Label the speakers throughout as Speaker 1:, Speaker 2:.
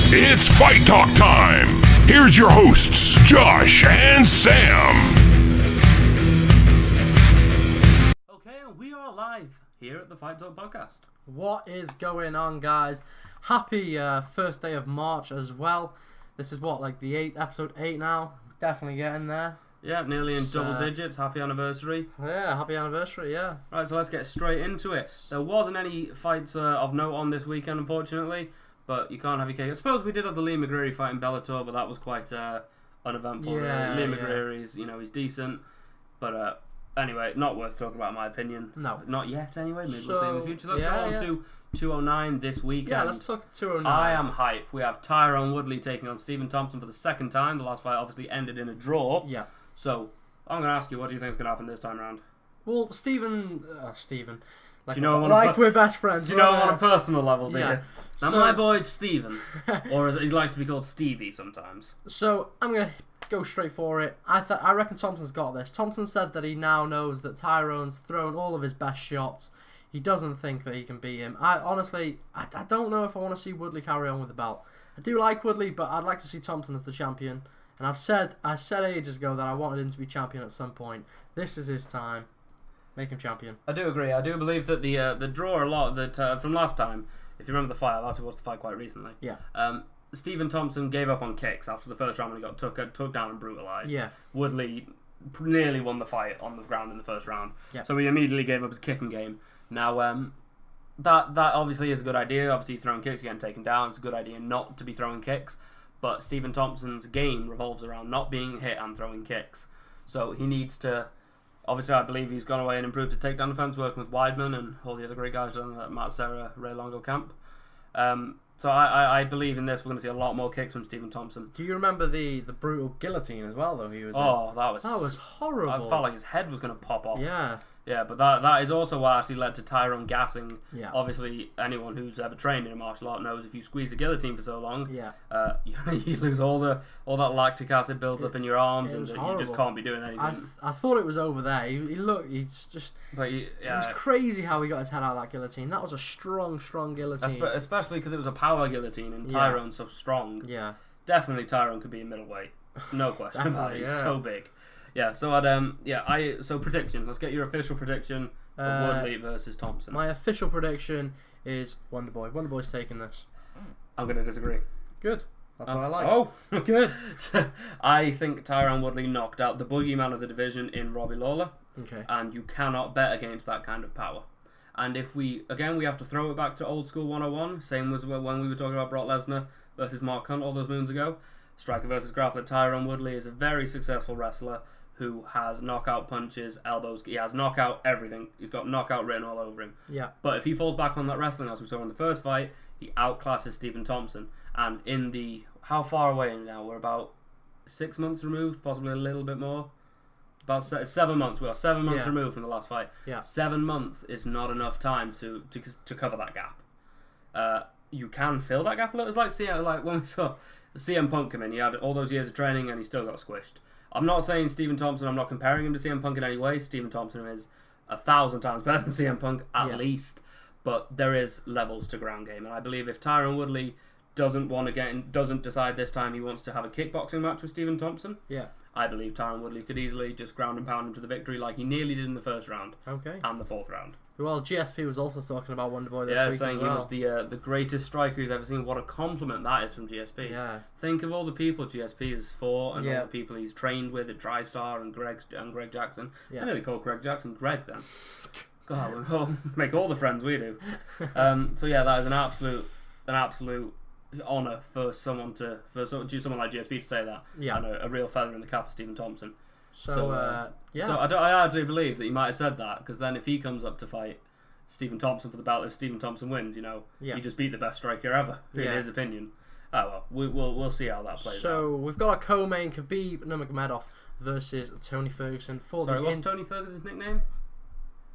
Speaker 1: It's Fight Talk time. Here's your hosts, Josh and Sam.
Speaker 2: Okay, and we are live here at the Fight Talk podcast.
Speaker 3: What is going on, guys? Happy first day of March as well. This is what, like the episode 8 now? Definitely getting there.
Speaker 2: Yeah, nearly in double digits. Happy anniversary.
Speaker 3: Yeah, happy anniversary, yeah.
Speaker 2: Right, so let's get straight into it. There wasn't any fights of note on this weekend, unfortunately, but you can't have your cake. I suppose we did have the Lee McGreary fight in Bellator, but that was quite uneventful.
Speaker 3: Yeah,
Speaker 2: really. Lee McGreary's, he's decent, but anyway, not worth talking about in my opinion.
Speaker 3: No.
Speaker 2: Not yet, anyway. Maybe we'll see in the future. Let's go on to 209 this weekend.
Speaker 3: Yeah, let's talk 209.
Speaker 2: I am hype. We have Tyrone Woodley taking on Stephen Thompson for the second time. The last fight obviously ended in a draw.
Speaker 3: Yeah.
Speaker 2: So, I'm going to ask you, what do you think is going to happen this time around?
Speaker 3: Well, Stephen. Like,
Speaker 2: do you know
Speaker 3: we're best friends.
Speaker 2: Do you know him on a personal level, do you? Now,
Speaker 3: So,
Speaker 2: my boy Stephen, or as he likes to be called, Stevie sometimes.
Speaker 3: So, I'm going to go straight for it. I reckon Thompson's got this. Thompson said that he now knows that Tyrone's thrown all of his best shots. He doesn't think that he can beat him. I don't know if I want to see Woodley carry on with the belt. I do like Woodley, but I'd like to see Thompson as the champion. And I said ages ago that I wanted him to be champion at some point. This is his time. Make him champion.
Speaker 2: I do agree. I do believe that the draw a lot that from last time, if you remember the fight, I've actually watched the fight quite recently.
Speaker 3: Yeah.
Speaker 2: Stephen Thompson gave up on kicks after the first round when he got took down and brutalised.
Speaker 3: Yeah.
Speaker 2: Woodley nearly won the fight on the ground in the first round.
Speaker 3: Yeah.
Speaker 2: So he immediately gave up his kicking game. Now, that obviously is a good idea. Obviously, throwing kicks, getting taken down. It's a good idea not to be throwing kicks. But Stephen Thompson's game revolves around not being hit and throwing kicks. So he needs to... Obviously, I believe he's gone away and improved his takedown defense, working with Weidman and all the other great guys down at Matt Serra, Ray Longo camp. So I believe in this we're going to see a lot more kicks from Stephen Thompson.
Speaker 3: Do you remember the brutal guillotine as well, though? He was
Speaker 2: that
Speaker 3: was horrible.
Speaker 2: I felt like his head was going to pop off.
Speaker 3: Yeah.
Speaker 2: Yeah, but that is also what actually led to Tyrone gassing.
Speaker 3: Yeah.
Speaker 2: Obviously, anyone who's ever trained in a martial art knows if you squeeze a guillotine for so long,
Speaker 3: Yeah.
Speaker 2: You lose all that lactic acid builds up in your arms, and you
Speaker 3: horrible.
Speaker 2: just can't be doing anything.
Speaker 3: I thought it was over there. He's just.
Speaker 2: But
Speaker 3: it was crazy how he got his head out of that guillotine. That was a strong guillotine.
Speaker 2: Especially because it was a power guillotine, and Tyrone's so strong.
Speaker 3: Yeah.
Speaker 2: Definitely, Tyrone could be a middleweight. No question about it. He's so big. Yeah, so so prediction. Let's get your official prediction of Woodley versus Thompson.
Speaker 3: My official prediction is Wonderboy. Wonderboy's taking this.
Speaker 2: I'm going to disagree.
Speaker 3: Good. That's what I like.
Speaker 2: Oh,
Speaker 3: good.
Speaker 2: I think Tyrone Woodley knocked out the boogeyman of the division in Robbie Lawler.
Speaker 3: Okay.
Speaker 2: And you cannot bet against that kind of power. And if we have to throw it back to old school 101. Same as when we were talking about Brock Lesnar versus Mark Hunt all those moons ago. Striker versus grappler. Tyrone Woodley is a very successful wrestler who has knockout punches, elbows. He has knockout everything. He's got knockout written all over him.
Speaker 3: Yeah.
Speaker 2: But if he falls back on that wrestling, as we saw in the first fight, he outclasses Stephen Thompson. And in the... How far away now? We're about 6 months removed, possibly a little bit more. About 7 months. We are 7 months removed from the last fight.
Speaker 3: Yeah.
Speaker 2: 7 months is not enough time to cover that gap. You can fill that gap a little. It's like when we saw CM Punk come in. He had all those years of training and he still got squished. I'm not saying Stephen Thompson, I'm not comparing him to CM Punk in any way. Stephen Thompson is 1,000 times better than CM Punk, at least. But there is levels to ground game. And I believe if Tyrone Woodley doesn't decide this time he wants to have a kickboxing match with Stephen Thompson, I believe Tyrone Woodley could easily just ground and pound him to the victory like he nearly did in the first round and the fourth round.
Speaker 3: Well, GSP was also talking about Wonderboy this week
Speaker 2: saying
Speaker 3: as well.
Speaker 2: he was the greatest striker he's ever seen. What a compliment that is from GSP.
Speaker 3: Yeah.
Speaker 2: Think of all the people GSP is for and all the people he's trained with at TriStar and Greg Jackson.
Speaker 3: Yeah.
Speaker 2: I nearly called Greg Jackson Greg then. God, we'll make all the friends we do. So yeah, that is an absolute honour for someone like GSP to say that.
Speaker 3: Yeah.
Speaker 2: And a real feather in the cap of Stephen Thompson.
Speaker 3: So
Speaker 2: I actually believe that he might have said that, because then if he comes up to fight Stephen Thompson for the belt, if Stephen Thompson wins, he just beat the best striker ever, in his opinion. Oh well, we'll see how that plays out.
Speaker 3: So we've got a co-main, Khabib Nurmagomedov versus Tony Ferguson for
Speaker 2: what's Tony Ferguson's nickname?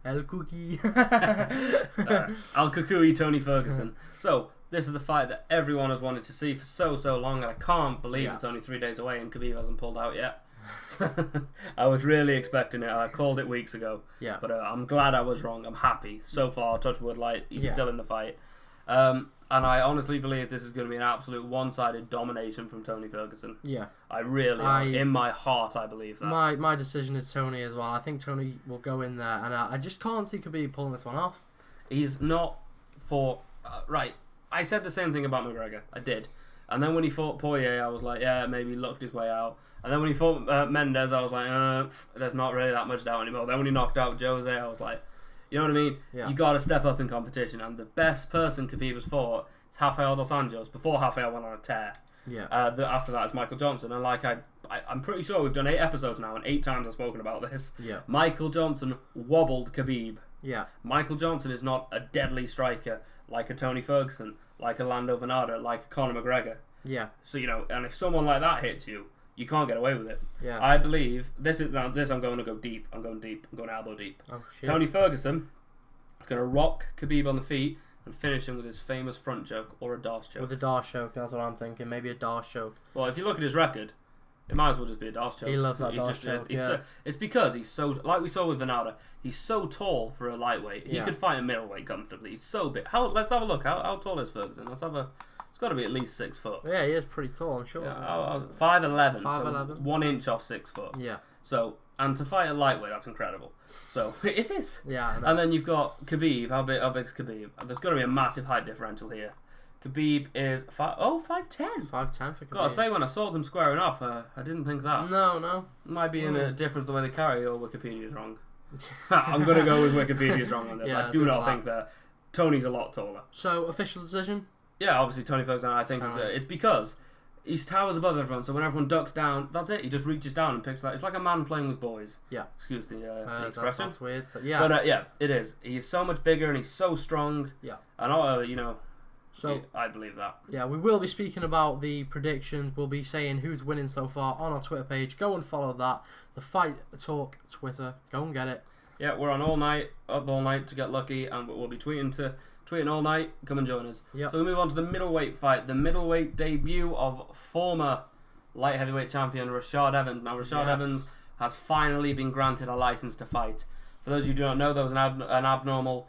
Speaker 3: El Cookie.
Speaker 2: Al Kukui Tony Ferguson. So this is the fight that everyone has wanted to see for so long, and I can't believe it's only 3 days away and Khabib hasn't pulled out yet. I was really expecting it. I called it weeks ago. But I'm glad I was wrong. I'm happy. So far, touch wood, he's still in the fight. And I honestly believe this is going to be an absolute one-sided domination from Tony Ferguson.
Speaker 3: Yeah.
Speaker 2: In my heart, I believe that.
Speaker 3: My decision is Tony as well. I think Tony will go in there, and I just can't see Khabib pulling this one off.
Speaker 2: He's not for... right, I said the same thing about McGregor. I did. And then when he fought Poirier, I was like, yeah, maybe he looked his way out. And then when he fought Mendes, I was like, there's not really that much doubt anymore. Then when he knocked out Jose, I was like, you know what I mean?
Speaker 3: Yeah.
Speaker 2: You got to step up in competition. And the best person Khabib has fought is Rafael dos Anjos, before Rafael went on a tear.
Speaker 3: Yeah.
Speaker 2: After that is Michael Johnson. And like I'm pretty sure we've done 8 episodes now, and 8 times I've spoken about this.
Speaker 3: Yeah.
Speaker 2: Michael Johnson wobbled Khabib.
Speaker 3: Yeah.
Speaker 2: Michael Johnson is not a deadly striker like a Tony Ferguson, like a Lando Venada, like a Conor McGregor.
Speaker 3: Yeah.
Speaker 2: So, and if someone like that hits you, you can't get away with it.
Speaker 3: Yeah.
Speaker 2: I believe this I'm going to go deep. I'm going elbow deep.
Speaker 3: Oh, shit.
Speaker 2: Tony Ferguson is going to rock Khabib on the feet and finish him with his famous front choke or a Darce choke.
Speaker 3: With a Darce choke, that's what I'm thinking. Maybe a Darce choke.
Speaker 2: Well, if you look at his record, it might as well just be a Darce choke.
Speaker 3: He loves that Darce choke.
Speaker 2: It's because he's so, like we saw with Venada, he's so tall for a lightweight. He could fight a middleweight comfortably. He's so big. Let's have a look. How tall is Ferguson? It's got to be at least 6 foot.
Speaker 3: Yeah, he is pretty tall, I'm sure.
Speaker 2: Yeah, 5'11".
Speaker 3: 5'11".
Speaker 2: So 1 inch off 6 foot.
Speaker 3: Yeah.
Speaker 2: So, and to fight a lightweight, that's incredible. So, it is.
Speaker 3: Yeah, I know.
Speaker 2: And then you've got Khabib. How big's Khabib? There's got to be a massive height differential here. Khabib is 5'10".
Speaker 3: 5'10" for Khabib.
Speaker 2: Gotta say, when I saw them squaring off, I didn't think that.
Speaker 3: No.
Speaker 2: Might be in a difference the way they carry, or Wikipedia's wrong. I'm gonna go with Wikipedia's wrong on this.
Speaker 3: Yeah,
Speaker 2: I do not think that Tony's a lot taller.
Speaker 3: So, official decision?
Speaker 2: Yeah, obviously Tony Ferguson, I think it's because he towers above everyone, so when everyone ducks down, that's it. He just reaches down and picks that. It's like a man playing with boys.
Speaker 3: Yeah.
Speaker 2: Excuse the expression.
Speaker 3: That's weird, but yeah.
Speaker 2: But yeah, it is. He's so much bigger and he's so strong.
Speaker 3: Yeah.
Speaker 2: And
Speaker 3: so
Speaker 2: I believe that.
Speaker 3: Yeah, we will be speaking about the predictions. We'll be saying who's winning so far on our Twitter page. Go and follow that. The Fight Talk Twitter. Go and get it.
Speaker 2: Yeah, we're on up all night to get lucky, and we'll be tweeting all night. Come and join us.
Speaker 3: Yep.
Speaker 2: So we move on to the middleweight fight. The middleweight debut of former light heavyweight champion Rashad Evans. Now, Rashad Evans has finally been granted a license to fight. For those of you who do not know, there was an abnormal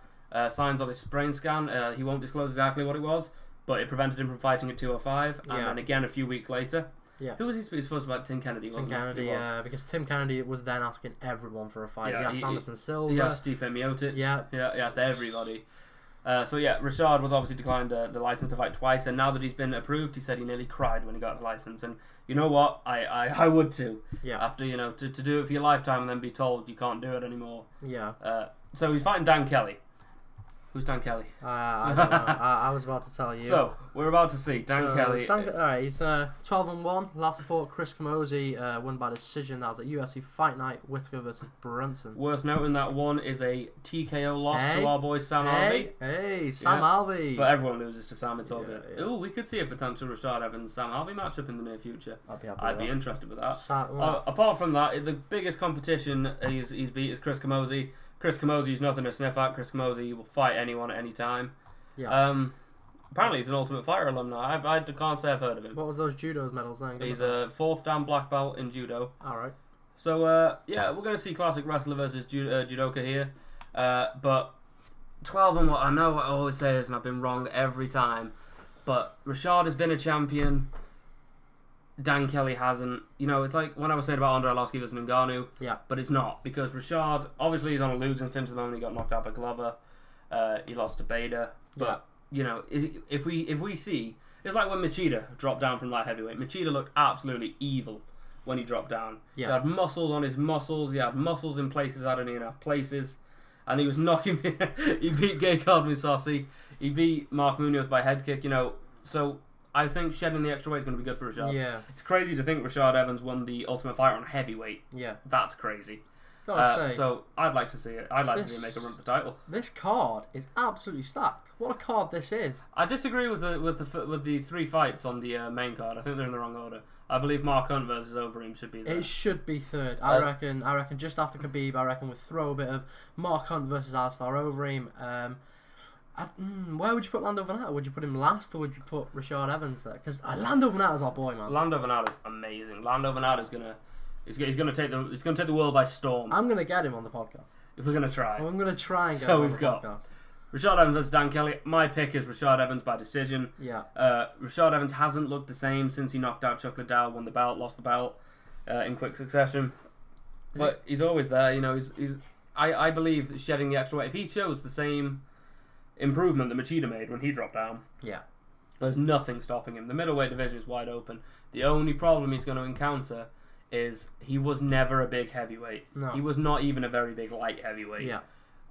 Speaker 2: signs on his brain scan. He won't disclose exactly what it was, but it prevented him from fighting at 205. And then again a few weeks later.
Speaker 3: Yeah.
Speaker 2: Who was he supposed to fight? Tim Kennedy, wasn't
Speaker 3: Tim Kennedy,
Speaker 2: yeah,
Speaker 3: because Tim Kennedy was then asking everyone for a fight.
Speaker 2: Yeah,
Speaker 3: he asked Anderson Silva.
Speaker 2: He asked Stipe Miocic.
Speaker 3: Yeah.
Speaker 2: He asked everybody. Rashad was obviously declined the license to fight twice, and now that he's been approved, he said he nearly cried when he got his license. And you know what? I would too. Yeah. After, to do it for your lifetime and then be told you can't do it anymore.
Speaker 3: Yeah.
Speaker 2: So he's fighting Dan Kelly. Who's Dan Kelly?
Speaker 3: I don't know. I was about to tell you.
Speaker 2: So, we're about to see Dan Kelly.
Speaker 3: Alright, he's 12-1. Last fought Chris Camozzi, won by decision. That was at UFC Fight Night, Whittaker versus Brunson.
Speaker 2: Worth noting that one is a TKO loss to our boy Sam Alvey.
Speaker 3: Hey, Sam Alvey.
Speaker 2: But everyone loses to Sam, it's all good. Yeah. Ooh, we could see a potential Rashad Evans-Sam Alvey matchup in the near future. I'd be interested with that. Apart from that, the biggest competition he's beat is Chris Camozzi. Chris Camozzi is nothing to sniff at. Chris Camozzi will fight anyone at any time. Yeah. Apparently he's an Ultimate Fighter alumni. I can't say I've heard of him.
Speaker 3: What was those judos medals then?
Speaker 2: He's a 4th dan black belt in judo.
Speaker 3: Alright.
Speaker 2: So, we're going to see classic wrestler versus judoka here. But 12-1, I know what I always say this, and I've been wrong every time. But Rashad has been a champion. Dan Kelly hasn't. It's like when I was saying about Andre Arlovski versus Ngannou. Yeah. But it's not, because Rashad, obviously he's on a losing stint at the moment. He got knocked out by Glover. He lost to Bader. But, if we see... It's like when Machida dropped down from light heavyweight. Machida looked absolutely evil when he dropped down. Yeah. He had muscles on his muscles. He had muscles in places I don't even have places. And he was knocking... He beat Gegard Mousasi. He beat Mark Munoz by head kick, So... I think shedding the extra weight is going to be good for Rashad. Yeah. It's crazy to think Rashad Evans won the Ultimate Fighter on heavyweight. Yeah. That's crazy. Gotta say. So I'd like to see it. I'd like to see him make a run for the title.
Speaker 3: This card is absolutely stacked. What a card this is.
Speaker 2: I disagree with the 3 fights on the main card. I think they're in the wrong order. I believe Mark Hunt versus Overeem should be there.
Speaker 3: It should be 3rd. I reckon just after Khabib, we'll throw a bit of Mark Hunt versus Alistair Overeem. Where would you put Lando Venata? Would you put him last, or would you put Rashad Evans there? Because Lando Venata's our boy, man.
Speaker 2: Lando Venata's amazing. Lando Venata's he's gonna take the world by storm.
Speaker 3: I'm gonna get him on the podcast.
Speaker 2: If we're gonna try.
Speaker 3: I'm gonna try and get him on the podcast.
Speaker 2: Rashad Evans versus Dan Kelly. My pick is Rashad Evans by decision.
Speaker 3: Yeah.
Speaker 2: Rashad Evans hasn't looked the same since he knocked out Chuck Liddell, won the belt, lost the belt in quick succession. But he's always there. You know, I believe that shedding the extra weight, if he shows the same improvement that Machida made when he dropped down, there's nothing stopping him. The middleweight division is wide open. The only problem he's going to encounter is he was never a big heavyweight.
Speaker 3: No.
Speaker 2: He was not even a very big light heavyweight.
Speaker 3: Yeah.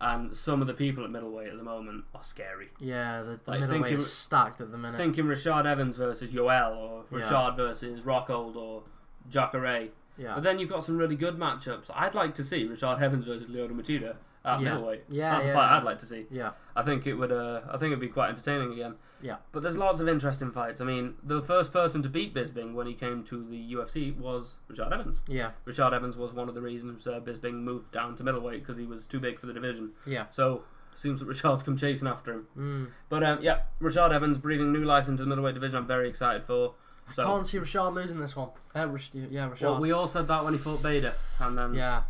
Speaker 2: And some of the people at middleweight at the moment are scary.
Speaker 3: Yeah, the
Speaker 2: Like,
Speaker 3: middleweight is stacked at the minute.
Speaker 2: Thinking Rashad Evans versus Yoel, or
Speaker 3: Yeah.
Speaker 2: Rashad versus Rockhold, or Jacare.
Speaker 3: Yeah.
Speaker 2: But then you've got some really good matchups. I'd like to see Rashad Evans versus Lyoto Machida at middleweight. That's a fight I'd like to see.
Speaker 3: Yeah.
Speaker 2: I think it would. I think it'd be quite entertaining again.
Speaker 3: Yeah.
Speaker 2: But there's lots of interesting fights. I mean, the first person to beat Bisping when he came to the UFC was Rashad Evans.
Speaker 3: Yeah.
Speaker 2: Rashad Evans was one of the reasons Bisping moved down to middleweight, because he was too big for the division.
Speaker 3: Yeah.
Speaker 2: So seems that Rashad's come chasing after him. But Rashad Evans breathing new life into the middleweight division. I'm very excited for. So,
Speaker 3: I can't see Rashad losing this one. Rashad.
Speaker 2: well, we all said that when he fought Bader, and then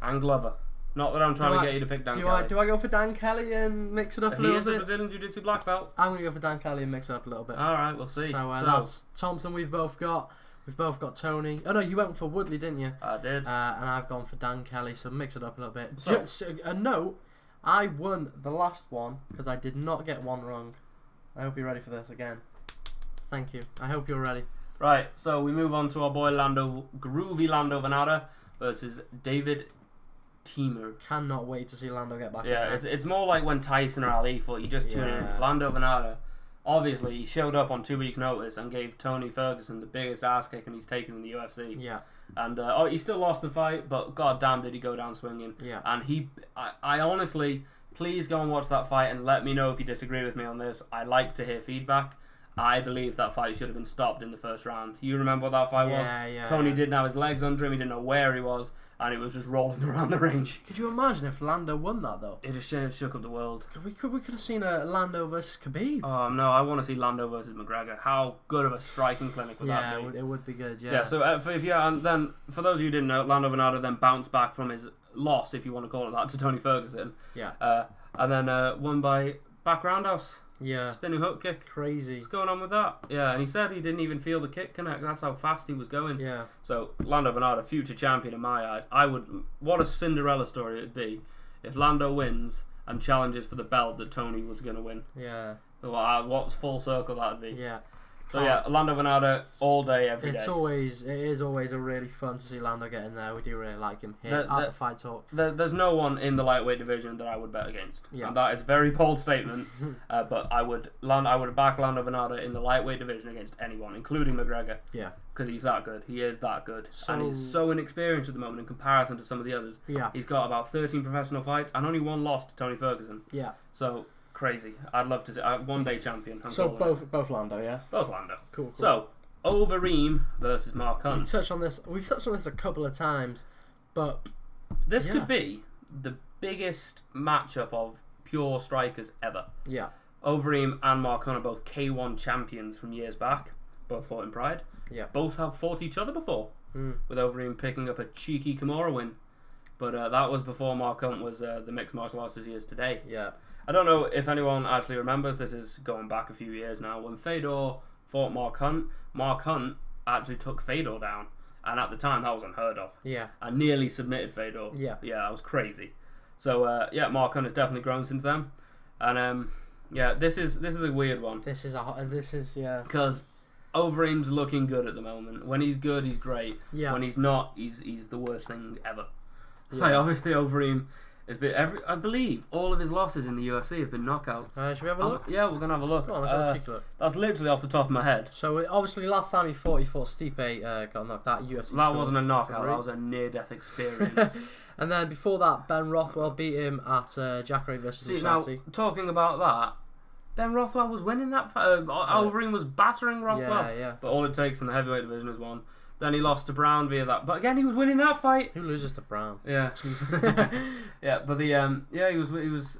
Speaker 2: and Glover. Not that I'm trying to get you to pick Dan Kelly.
Speaker 3: Do I go for Dan Kelly and mix it up a
Speaker 2: He
Speaker 3: little
Speaker 2: is a
Speaker 3: bit?
Speaker 2: Brazilian Jiu-Jitsu black belt.
Speaker 3: I'm gonna go for Dan Kelly and mix it up a little bit.
Speaker 2: All right, we'll see.
Speaker 3: So that's Thompson. We've both got Tony. Oh no, you went for Woodley, didn't you?
Speaker 2: I did.
Speaker 3: And I've gone for Dan Kelly. So mix it up a little bit.
Speaker 2: So-
Speaker 3: Just a note: I won the last one because I did not get one wrong. I hope you're ready for this again. Thank you. I hope you're ready.
Speaker 2: Right, so we move on to our boy Groovy Lando Venata versus David Teemer.
Speaker 3: Cannot wait to see Lando get back. in
Speaker 2: Yeah,
Speaker 3: there.
Speaker 2: it's more like when Tyson or Ali fought. You just tune in. Lando Venata, obviously, he showed up on 2 weeks' notice and gave Tony Ferguson the biggest ass kicking he's taken in the UFC.
Speaker 3: Yeah.
Speaker 2: And he still lost the fight, but goddamn did he go down swinging.
Speaker 3: Yeah.
Speaker 2: And I honestly, please go and watch that fight and let me know if you disagree with me on this. I like to hear feedback. I believe that fight should have been stopped in the first round. You remember what that fight was?
Speaker 3: Yeah,
Speaker 2: Tony
Speaker 3: yeah.
Speaker 2: didn't have his legs under him. He didn't know where he was, and it was just rolling around the range.
Speaker 3: Could you imagine if Lando won that though?
Speaker 2: It just shook up the world.
Speaker 3: We could have seen a Lando versus Khabib.
Speaker 2: Oh no, I want to see Lando versus McGregor. How good of a striking clinic would that be?
Speaker 3: It would be good. Yeah.
Speaker 2: Yeah. So and then for those of you who didn't know, Lando Venata then bounced back from his loss, if you want to call it that, to Tony Ferguson.
Speaker 3: Yeah.
Speaker 2: And then won by back roundhouse.
Speaker 3: Yeah.
Speaker 2: Spinning hook kick.
Speaker 3: Crazy.
Speaker 2: What's going on with that? Yeah, and he said he didn't even feel the kick connect. That's how fast he was going.
Speaker 3: Yeah.
Speaker 2: So Lando Venata, future champion in my eyes. What a Cinderella story it'd be if Lando wins and challenges for the belt that Tony was going to win.
Speaker 3: Yeah.
Speaker 2: What full circle that'd be.
Speaker 3: Yeah.
Speaker 2: So yeah, Lando Venata all day, every day.
Speaker 3: It is always a really fun to see Lando get in there. We do really like him here at the Fight Talk.
Speaker 2: There's no one in the lightweight division that I would bet against.
Speaker 3: Yeah.
Speaker 2: And that is a very bold statement. But I would back Lando Venata in the lightweight division against anyone, including McGregor.
Speaker 3: Yeah.
Speaker 2: Because he's that good. He is that good.
Speaker 3: So-
Speaker 2: And he's so inexperienced at the moment in comparison to some of the others.
Speaker 3: Yeah.
Speaker 2: He's got about 13 professional fights and only one loss to Tony Ferguson.
Speaker 3: Yeah.
Speaker 2: So crazy. I'd love to see one day champion. I'm
Speaker 3: So
Speaker 2: calling it.
Speaker 3: both Lando, yeah.
Speaker 2: Both Lando.
Speaker 3: Cool.
Speaker 2: So Overeem versus Mark Hunt.
Speaker 3: We've touched on this a couple of times, but
Speaker 2: This
Speaker 3: Yeah.
Speaker 2: could be the biggest matchup of pure strikers ever.
Speaker 3: yeah.
Speaker 2: Overeem and Mark Hunt are both K1 champions from years back. Both fought in Pride.
Speaker 3: Yeah.
Speaker 2: Both have fought each other before. With Overeem picking up a cheeky Kimura win. But that was before Mark Hunt was the mixed martial artist he is today.
Speaker 3: Yeah.
Speaker 2: I don't know if anyone actually remembers, this is going back a few years now, when Fedor fought Mark Hunt actually took Fedor down. And at the time, that was unheard of.
Speaker 3: Yeah.
Speaker 2: And nearly submitted Fedor.
Speaker 3: Yeah.
Speaker 2: Yeah, that was crazy. So, Mark Hunt has definitely grown since then. And, this is a weird one.
Speaker 3: This is yeah.
Speaker 2: Because Overeem's looking good at the moment. When he's good, he's great.
Speaker 3: Yeah.
Speaker 2: When he's not, he's the worst thing ever.
Speaker 3: Yeah.
Speaker 2: Like, obviously, Overeem has been I believe all of his losses in the UFC have been knockouts.
Speaker 3: Should we have a look?
Speaker 2: Yeah, we're gonna have a look.
Speaker 3: Go on, let's have a cheeky look.
Speaker 2: That's literally off the top of my head.
Speaker 3: So obviously last time he fought Stipe got knocked out UFC.
Speaker 2: That wasn't a knockout.
Speaker 3: 3.
Speaker 2: That was a near-death experience.
Speaker 3: And then before that, Ben Rothwell beat him at Jacare versus
Speaker 2: See, now,
Speaker 3: Chelsea.
Speaker 2: talking about that, Ben Rothwell was winning that fight. Overeem was battering Rothwell.
Speaker 3: Yeah, yeah.
Speaker 2: But all it takes in the heavyweight division is one. Then he lost to Brown via that. But again, he was winning that fight.
Speaker 3: Who loses to Brown?
Speaker 2: Yeah. Yeah, but he was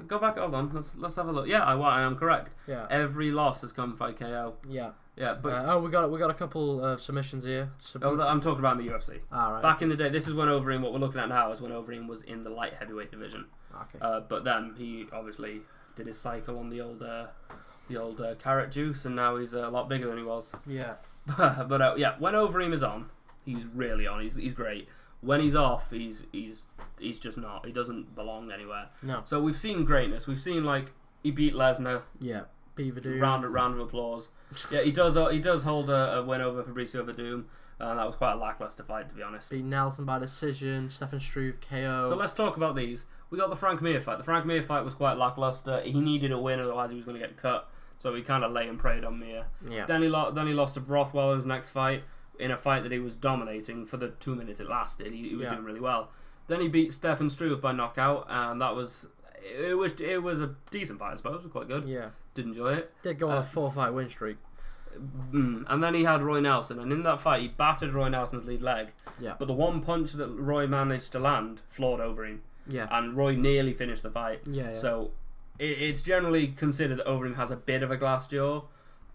Speaker 2: go back, hold on. Let's have a look. Yeah, I am correct.
Speaker 3: Yeah.
Speaker 2: Every loss has come by KO.
Speaker 3: Yeah.
Speaker 2: Yeah, but
Speaker 3: we got a couple of submissions here.
Speaker 2: I'm talking about in the UFC.
Speaker 3: Right.
Speaker 2: Back in the day, this is when what we're looking at now is when Overeem was in the light heavyweight division.
Speaker 3: Okay.
Speaker 2: But then he obviously did his cycle on the old carrot juice, and now he's a lot bigger than he was.
Speaker 3: Yeah.
Speaker 2: But yeah, when Overeem is on, he's really on. He's great. When he's off, he's just not. He doesn't belong anywhere.
Speaker 3: No.
Speaker 2: So we've seen greatness. We've seen like he beat Lesnar.
Speaker 3: Yeah. Beat Verdum.
Speaker 2: Round of applause. Yeah, he does hold a win over Fabricio Verdum. That was quite a lackluster fight, to be honest.
Speaker 3: Beat Nelson by decision. Stefan Struve KO.
Speaker 2: So let's talk about these. We got the Frank Mir fight. The Frank Mir fight was quite lackluster. He needed a win, otherwise he was going to get cut. So he kind of lay and prayed on Mir.
Speaker 3: Yeah.
Speaker 2: Then he lost to Rothwell in his next fight, in a fight that he was dominating for the 2 minutes it lasted. He was doing really well. Then he beat Stefan Struve by knockout, and that was it was a decent fight, I suppose. It was quite good.
Speaker 3: Yeah.
Speaker 2: Did enjoy it.
Speaker 3: Did go on a 4-fight win streak.
Speaker 2: And then he had Roy Nelson, and in that fight he battered Roy Nelson's lead leg.
Speaker 3: Yeah.
Speaker 2: But the one punch that Roy managed to land floored Overeem.
Speaker 3: Yeah.
Speaker 2: And Roy nearly finished the fight.
Speaker 3: Yeah.
Speaker 2: So it's generally considered that Overeem has a bit of a glass jaw,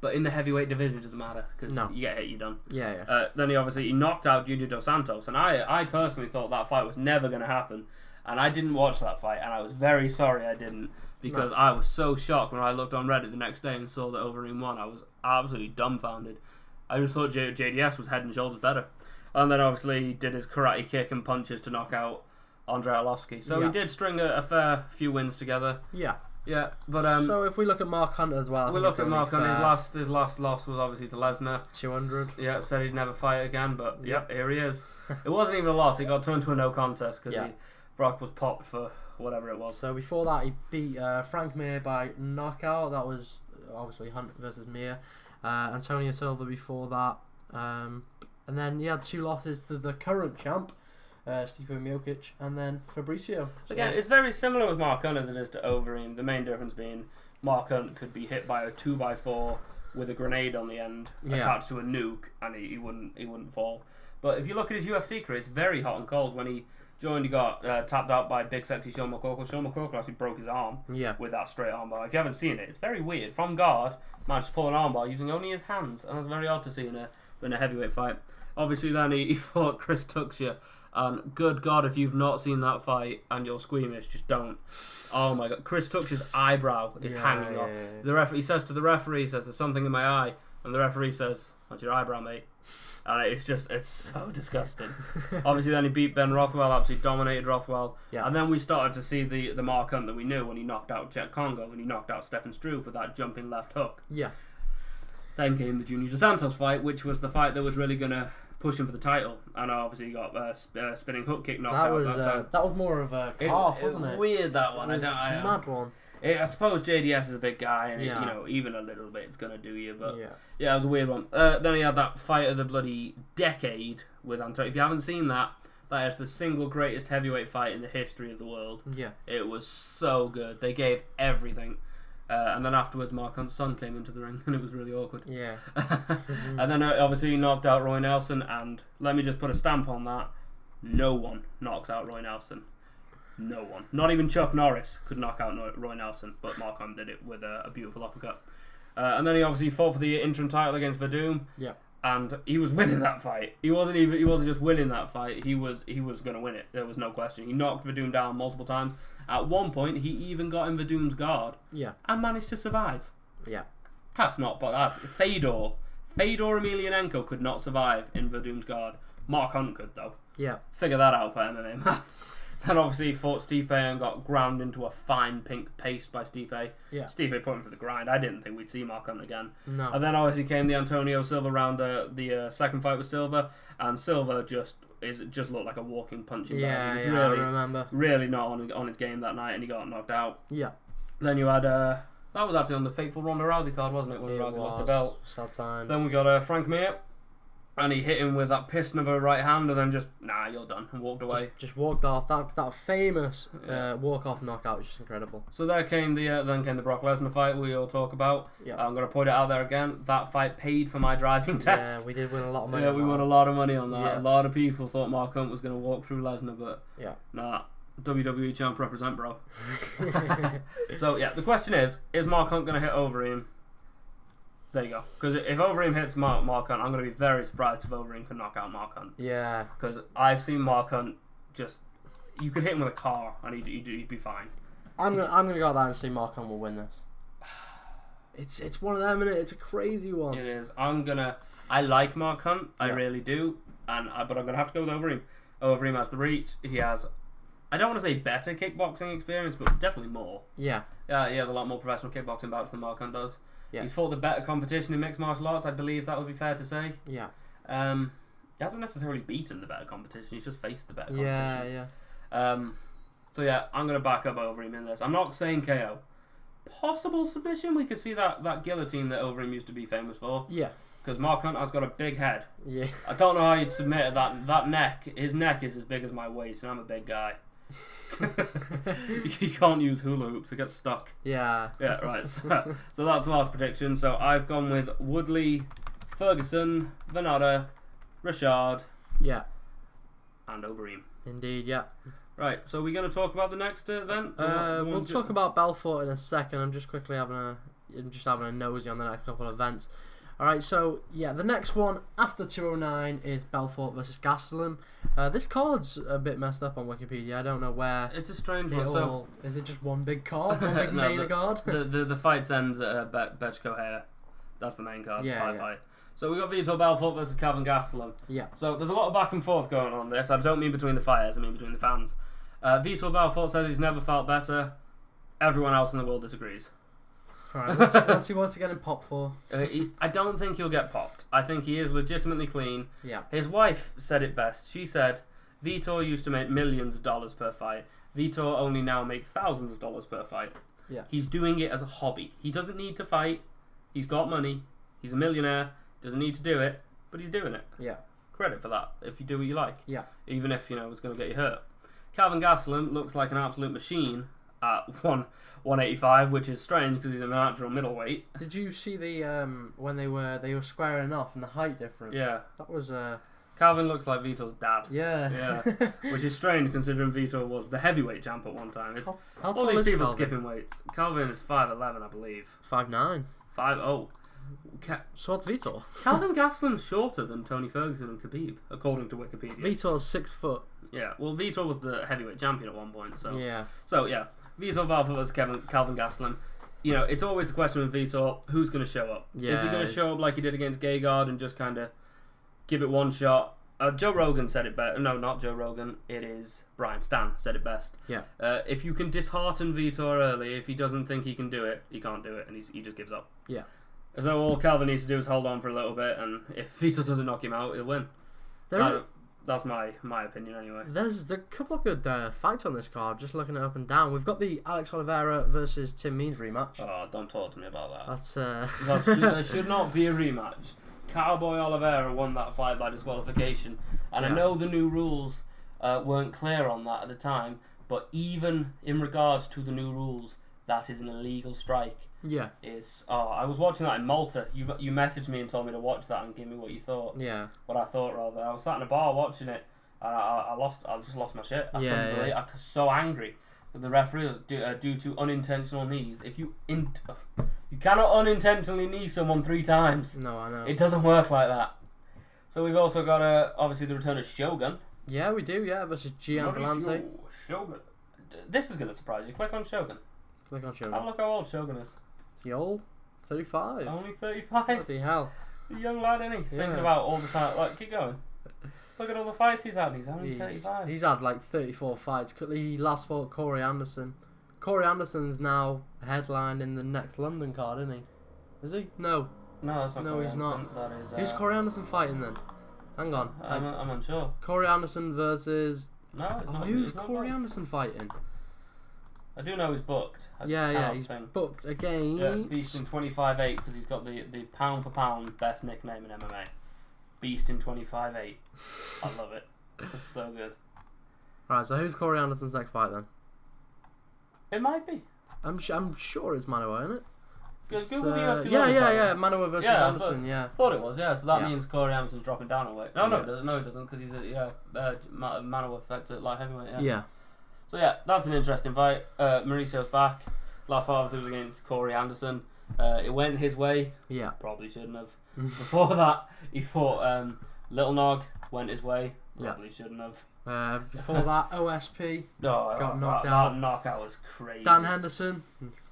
Speaker 2: but in the heavyweight division it doesn't matter because you get hit, you're done.
Speaker 3: Yeah.
Speaker 2: Then he knocked out Junior Dos Santos, and I personally thought that fight was never going to happen, and I didn't watch that fight, and I was very sorry I didn't, because I was so shocked when I looked on Reddit the next day and saw that Overeem won. I was absolutely dumbfounded. I just thought JDS was head and shoulders better. And then obviously he did his karate kick and punches to knock out Andrei Arlovski. So he did string a fair few wins together.
Speaker 3: Yeah.
Speaker 2: Yeah, but
Speaker 3: so if we look at Mark Hunt as well,
Speaker 2: we look at Mark Hunt. His last loss was obviously to Lesnar.
Speaker 3: 200.
Speaker 2: Yeah, said he'd never fight again, but here he is. It wasn't even a loss. He got turned to a no contest because Brock was popped for whatever it was.
Speaker 3: So before that, he beat Frank Mir by knockout. That was obviously Hunt versus Mir. Antonio Silva before that, and then he had 2 losses to the current champ, Stipe Miocic, and then Fabricio. So,
Speaker 2: again, it's very similar with Mark Hunt as it is to Overeem. The main difference being Mark Hunt could be hit by a 2x4 with a grenade on the end attached to a nuke, and he wouldn't fall. But if you look at his UFC career, it's very hot and cold. When he joined, he got tapped out by big sexy Sean McCorkle. Sean McCorkle actually broke his arm with that straight armbar. If you haven't seen it, it's very weird. From guard, managed to pull an armbar using only his hands, and that's very odd to see in a heavyweight fight. Obviously, then he fought Chris Tuxia, and good God, if you've not seen that fight and you're squeamish, just don't. Oh my God, Chris Tuxia's eyebrow is hanging off. The referee says to the referee, "There's something in my eye," and the referee says, "That's your eyebrow, mate." And it's so disgusting. Obviously, then he beat Ben Rothwell, absolutely dominated Rothwell. Yeah. And then we started to see the Mark Hunt that we knew when he knocked out Jet Congo, when he knocked out Stefan Struve with that jumping left hook.
Speaker 3: Yeah.
Speaker 2: Then came the Junior Dos Santos fight, which was the fight that was really going to push him for the title. And obviously, he got spinning hook kick knocked out.
Speaker 3: That was more of a calf, wasn't it?
Speaker 2: Weird, that one.
Speaker 3: It was a mad one.
Speaker 2: I suppose JDS is a big guy, and even a little bit it's gonna do you. But it was a weird one. Then he had that fight of the bloody decade with Antonio. If you haven't seen that is the single greatest heavyweight fight in the history of the world. Yeah, it was so good. They gave everything. And then afterwards, Mark Hunt's son came into the ring, and it was really awkward. Yeah. And then obviously he knocked out Roy Nelson, and let me just put a stamp on that: no one knocks out Roy Nelson. No one. Not even Chuck Norris could knock out Roy Nelson, but Mark Hunt did it with a beautiful uppercut. And then he obviously fought for the interim title against Verdum. Yeah. And he was winning that fight. He wasn't just winning that fight. He was going to win it. There was no question. He knocked Verdum down multiple times. At one point, he even got in Verdum's guard. Yeah. And managed to survive. Yeah. That's not bad. Fedor Emelianenko could not survive in Verdum's guard. Mark Hunt could, though. Yeah. Figure that out for MMA math. Then obviously he fought Stipe and got ground into a fine pink paste by Stipe. Yeah. Stipe put him for the grind. I didn't think we'd see Mark Hunt again. No. And then obviously came the Antonio Silva round, the second fight with Silva, and Silva just looked like a walking punching bag. He was
Speaker 3: I remember.
Speaker 2: Really not on his game that night, and he got knocked out. Yeah. Then you had that was actually on the fateful Ronda Rousey card, wasn't it? When Rousey lost the belt.
Speaker 3: Sad times.
Speaker 2: Then we got Frank Mir. And he hit him with that piston of a right hand, and then just you're done, and walked away.
Speaker 3: Just walked off. That famous walk off knockout was just incredible.
Speaker 2: So there came the Brock Lesnar fight we all talk about. Yeah. I'm gonna point it out there again. That fight paid for my driving test.
Speaker 3: Yeah, we did win a lot of money.
Speaker 2: Yeah, we won a lot of money on that. Yeah. A lot of people thought Mark Hunt was gonna walk through Lesnar, but WWE champ represent, bro. So the question is Mark Hunt gonna hit Overeem? There you go. Because if Overeem hits Mark Hunt, I'm going to be very surprised if Overeem can knock out Mark Hunt. Yeah. Because I've seen Mark Hunt you could hit him with a car and he'd be fine.
Speaker 3: I'm gonna go out there and say Mark Hunt will win this. It's one of them, innit? It's a crazy one.
Speaker 2: It is. I like Mark Hunt. I really do. But I'm gonna have to go with Overeem. Overeem has the reach. He has, I don't want to say better kickboxing experience, but definitely more.
Speaker 3: Yeah.
Speaker 2: He has a lot more professional kickboxing bouts than Mark Hunt does.
Speaker 3: Yeah.
Speaker 2: He's fought the better competition in mixed martial arts. I believe that would be fair to say.
Speaker 3: Yeah.
Speaker 2: He hasn't necessarily beaten the better competition. He's just faced the better competition.
Speaker 3: Yeah.
Speaker 2: So yeah, I'm gonna back up Overeem in this. I'm not saying KO. Possible submission. We could see that guillotine that Overeem used to be famous for.
Speaker 3: Yeah.
Speaker 2: Because Mark Hunt has got a big head.
Speaker 3: Yeah.
Speaker 2: I don't know how you'd submit that neck. His neck is as big as my waist, and I'm a big guy. You can't use hula hoops; it gets stuck.
Speaker 3: Yeah.
Speaker 2: Yeah, right. So that's our prediction. So I've gone with Woodley, Ferguson, Venata, Rashad,
Speaker 3: Yeah.
Speaker 2: and Overeem.
Speaker 3: Indeed. Yeah.
Speaker 2: Right. So we're going to talk about the next event.
Speaker 3: We'll talk about Belfort in a second. I'm just quickly having a nosy on the next couple of events. Alright, so yeah, the next one after 209 is Belfort versus Gastelum. This card's a bit messed up on Wikipedia. I don't know where.
Speaker 2: It's a strange one. So
Speaker 3: is it just one big card, one big main card?
Speaker 2: The fight ends at Betchko Hair. That's the main card.
Speaker 3: Yeah.
Speaker 2: Fight. So we got Vitor Belfort versus Calvin Gastelum.
Speaker 3: Yeah.
Speaker 2: So there's a lot of back and forth going on this. I don't mean between the fighters. I mean between the fans. Vitor Belfort says he's never felt better. Everyone else in the world disagrees.
Speaker 3: Right, what's he getting popped for?
Speaker 2: I don't think he'll get popped. I think he is legitimately clean.
Speaker 3: Yeah.
Speaker 2: His wife said it best. She said, Vitor used to make millions of dollars per fight. Vitor only now makes thousands of dollars per fight.
Speaker 3: Yeah.
Speaker 2: He's doing it as a hobby. He doesn't need to fight. He's got money. He's a millionaire. Doesn't need to do it, but he's doing it.
Speaker 3: Yeah.
Speaker 2: Credit for that, if you do what you like.
Speaker 3: Yeah.
Speaker 2: Even if, it's going to get you hurt. Calvin Gastelum looks like an absolute machine at 185, which is strange because he's a natural middleweight.
Speaker 3: Did you see the when they were squaring off and the height difference?
Speaker 2: Yeah.
Speaker 3: That was
Speaker 2: Calvin looks like Vitor's dad.
Speaker 3: Yeah.
Speaker 2: Which is strange considering Vitor was the heavyweight champ at one time. It's
Speaker 3: how
Speaker 2: all
Speaker 3: tall
Speaker 2: these
Speaker 3: is
Speaker 2: people
Speaker 3: Calvin?
Speaker 2: skipping weights. Calvin is 5'11", I believe.
Speaker 3: 5'9".
Speaker 2: 5'0".
Speaker 3: So what's Vitor?
Speaker 2: Calvin Gastelum's shorter than Tony Ferguson and Khabib, according to Wikipedia.
Speaker 3: Vitor's 6 foot.
Speaker 2: Yeah, well, Vitor was the heavyweight champion at one point, so...
Speaker 3: Yeah.
Speaker 2: So, yeah, Vitor Belfort versus Calvin Gastelum. It's always the question with Vitor, who's going to show up?
Speaker 3: Yeah,
Speaker 2: is he going to show up like he did against Gegard and just kind of give it one shot? Joe Rogan said it better. No, not Joe Rogan. It is Brian Stan said it best.
Speaker 3: Yeah.
Speaker 2: If you can dishearten Vitor early, if he doesn't think he can do it, he can't do it, and he just gives up.
Speaker 3: Yeah.
Speaker 2: So all Calvin needs to do is hold on for a little bit, and if Vitor doesn't knock him out, he'll win. That's my opinion anyway.
Speaker 3: There's a couple of good fights on this card, just looking at up and down. We've got the Alex Oliveira versus Tim Means rematch.
Speaker 2: Oh, don't talk to me about that.
Speaker 3: That's
Speaker 2: There should not be a rematch. Cowboy Oliveira won that fight by disqualification, and I know the new rules weren't clear on that at the time, but even in regards to the new rules, that is an illegal strike.
Speaker 3: Yeah.
Speaker 2: I was watching that in Malta. You messaged me and told me to watch that and give me what you thought.
Speaker 3: Yeah.
Speaker 2: What I thought, rather. I was sat in a bar watching it, and I just lost my shit. I was so angry with the referee due to unintentional knees. If you cannot unintentionally knee someone 3 times.
Speaker 3: No, I know.
Speaker 2: It doesn't work like that. So we've also got obviously the return of Shogun.
Speaker 3: Yeah, we do. Yeah, versus Gian Vellante.
Speaker 2: Shogun. This is going to surprise you. Click on Shogun.
Speaker 3: Click on Shogun.
Speaker 2: Have a look how old Shogun is.
Speaker 3: Is he old? 35.
Speaker 2: Only 35.
Speaker 3: Bloody hell.
Speaker 2: A young lad, isn't he? He's thinking about all the time. Like, keep going. Look at all the fights he's had. He's only 35.
Speaker 3: He's had like 34 fights. He last fought Corey Anderson. Corey Anderson's now headlined in the next London card, isn't he? Is he? No.
Speaker 2: No, that's not.
Speaker 3: No,
Speaker 2: Corey
Speaker 3: he's
Speaker 2: Anderson.
Speaker 3: not.
Speaker 2: That is,
Speaker 3: Who's Corey Anderson fighting then? Hang on.
Speaker 2: I'm unsure.
Speaker 3: Corey Anderson versus.
Speaker 2: No.
Speaker 3: Who's Corey Anderson fighting?
Speaker 2: I do know he's booked.
Speaker 3: He's booked again.
Speaker 2: Yeah, Beast in 25-8 because he's got the pound for pound best nickname in MMA. Beast in 25-8. I love it. It's so good.
Speaker 3: Right, so who's Corey Anderson's next fight then?
Speaker 2: It might be.
Speaker 3: I'm sure it's Manoa, isn't it?
Speaker 2: Google the UFC.
Speaker 3: Yeah. Manoa versus Anderson.
Speaker 2: Thought it was. Yeah, so that means Corey Anderson's dropping down a weight. No, he doesn't because he's Manoa affected light heavyweight. Yeah. So yeah, that's an interesting fight. Mauricio's back. Last fight obviously was against Corey Anderson. It went his way.
Speaker 3: Yeah.
Speaker 2: Probably shouldn't have. Before that, he fought Little Nog. Went his way. Probably shouldn't have.
Speaker 3: Before that, OSP
Speaker 2: No,
Speaker 3: got knocked out.
Speaker 2: That knockout was crazy.
Speaker 3: Dan Henderson